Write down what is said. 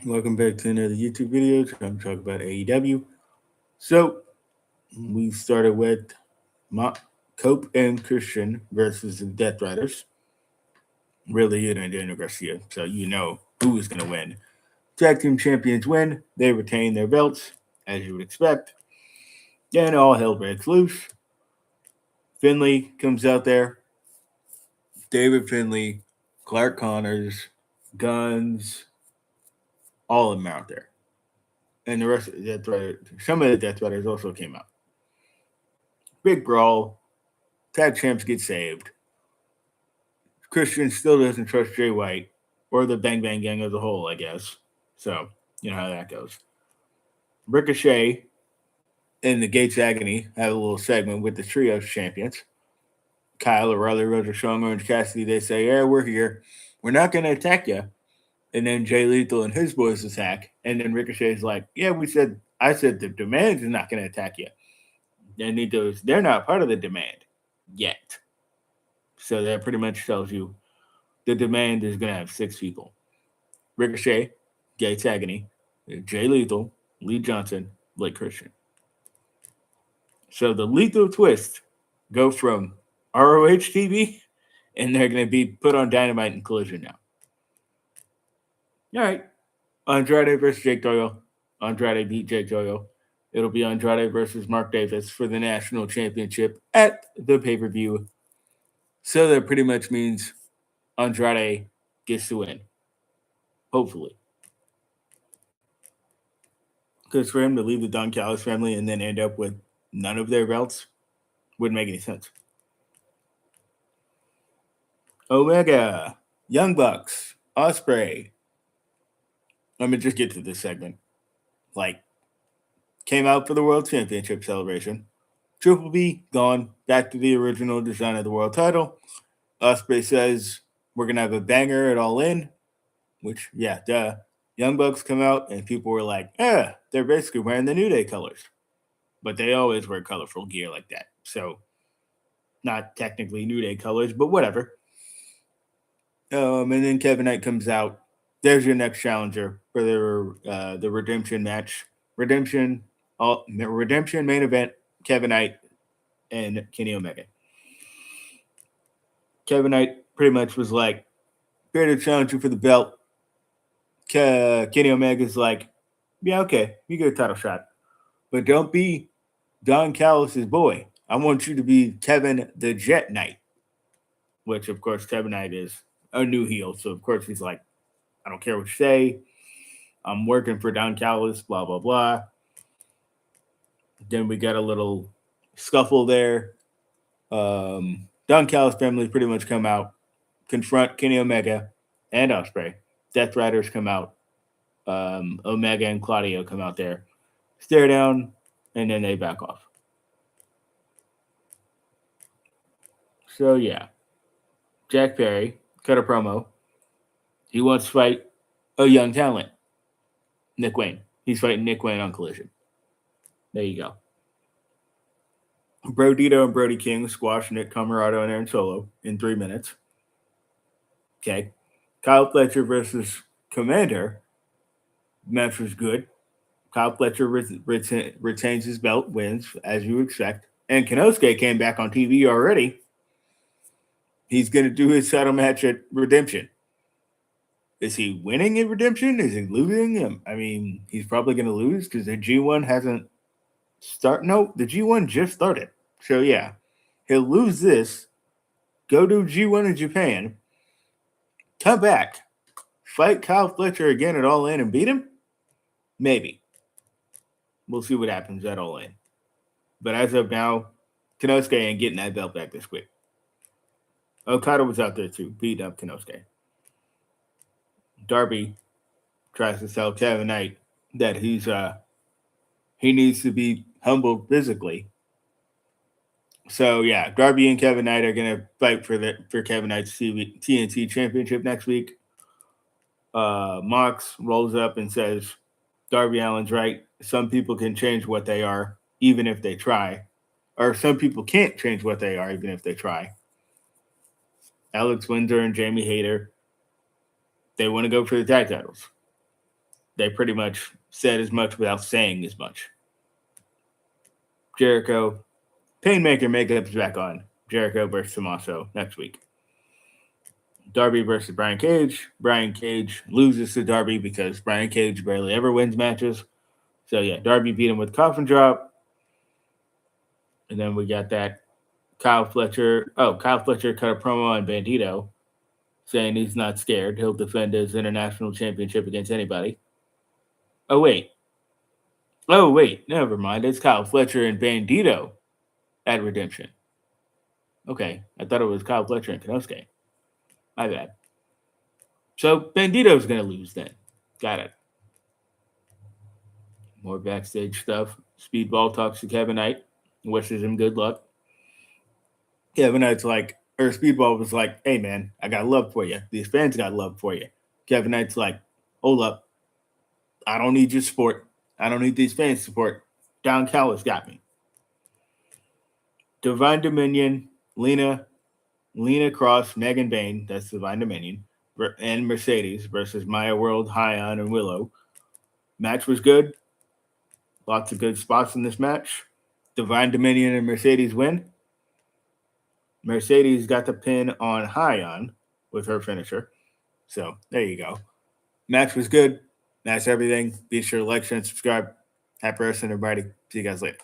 Welcome back to another YouTube video. I'm talking about AEW. So we started with Cope and Christian versus the Death Riders. Really, you know, Daniel Garcia. So you know who is going to win. Tag team champions win. They retain their belts, as you would expect. Then all hell breaks loose. Finley comes out there. David Finley, Clark Connors, Guns, all of them out there. And the rest of the Death Riders, some of the Death Riders also came out. Big brawl. Tag champs get saved. Christian still doesn't trust Jay White or the Bang Bang Gang as a whole, I guess. So, you know how that goes. Ricochet and the Gates Agony have a little segment with the Trios champions. Kyle, O'Reilly, Roger Strong, Orange Cassidy, they say, yeah, we're here. We're not going to attack you. And then Jay Lethal and his boys attack. And then Ricochet's like, yeah, I said the demand is not going to attack you. And he goes, they're not part of the demand yet. So that pretty much tells you the demand is going to have 6 people: Ricochet, Gates Agony, Jay Lethal, Lee Johnson, Blake Christian. So the Lethal Twist go from ROH TV and they're going to be put on Dynamite and Collision now. All right. Andrade versus Jake Doyle. Andrade beat Jake Doyle. It'll be Andrade versus Mark Davis for the national championship at the pay per view. So that pretty much means Andrade gets to win. Hopefully. Because for him to leave the Don Callis family and then end up with none of their belts wouldn't make any sense. Omega, Young Bucks, Osprey. Let me just get to this segment. Came out for the World Championship celebration. Triple B gone, back to the original design of the world title. Osprey says we're gonna have a banger at All In, which duh. Young Bucks come out and people were like, they're basically wearing the New Day colors, but they always wear colorful gear like that. So not technically New Day colors, but whatever. And then Kevin Knight comes out. There's your next challenger for the redemption match. Redemption main event. Kevin Knight and Kenny Omega. Kevin Knight pretty much was like, here to challenge you for the belt. Kenny Omega's like, yeah, okay, you get a title shot, but don't be Don Callis' boy. I want you to be Kevin the Jet Knight, which of course Kevin Knight is a new heel, so of course he's like, I don't care what you say. I'm working for Don Callis, blah blah blah. Then we got a little scuffle there. Don Callis family pretty much come out, confront Kenny Omega and Osprey. Death Riders come out. Omega and Claudio come out there, stare down, and then they back off. So yeah, Jack Perry cut a promo. He wants to fight a young talent, Nick Wayne. He's fighting Nick Wayne on Collision. There you go. Brodito and Brody King squash Nick Camarado and Aaron Solo in 3 minutes. Okay. Kyle Fletcher versus Commander. Match was good. Kyle Fletcher retains his belt, wins, as you expect. And Kenosuke came back on TV already. He's going to do his title match at Redemption. Is he winning at Redemption? Is he losing? I mean, he's probably going to lose because the G1 hasn't started. No, the G1 just started. So, yeah, he'll lose this, go to G1 in Japan, come back, fight Kyle Fletcher again at All In and beat him? Maybe. We'll see what happens at All In. But as of now, Kenosuke ain't getting that belt back this quick. Okada was out there too, beating up Kenosuke. Darby tries to tell Kevin Knight that he needs to be humbled physically. So yeah, Darby and Kevin Knight are gonna fight for Kevin Knight's TNT Championship next week. Mox rolls up and says, Darby Allin's right. Some people can change what they are, even if they try. Or some people can't change what they are, even if they try. Alex Windsor and Jamie Hayter, they want to go for the tag titles. they pretty much said as much without saying as much. Jericho, Painmaker makeup's back on. Jericho versus Tommaso next week. Darby versus Brian Cage. Brian Cage loses to Darby because Brian Cage barely ever wins matches. So yeah, Darby beat him with coffin drop. And then we got that Kyle Fletcher. Oh, Kyle Fletcher cut a promo on Bandito saying he's not scared. He'll defend his international championship against anybody. Oh, wait, never mind. It's Kyle Fletcher and Bandito at Redemption. Okay, I thought it was Kyle Fletcher and Konosuke. My bad. So Bandito's going to lose then. Got it. More backstage stuff. Speedball talks to Kevin Knight, wishes him good luck. Kevin Knight's like, or Speedball was like, hey man, I got love for you. These fans got love for you. Kevin Knight's like, hold up. I don't need your support. I don't need these fans' support. Don Callis got me. Divine Dominion, Lena Cross, Megan Bain, that's Divine Dominion, and Mercedes versus Maya World, Hyon, and Willow. Match was good. Lots of good spots in this match. Divine Dominion and Mercedes win. Mercedes got the pin on Hyon with her finisher. So there you go. Match was good. That's everything. Be sure to like, share, and subscribe. Happy wrestling, everybody. See you guys later.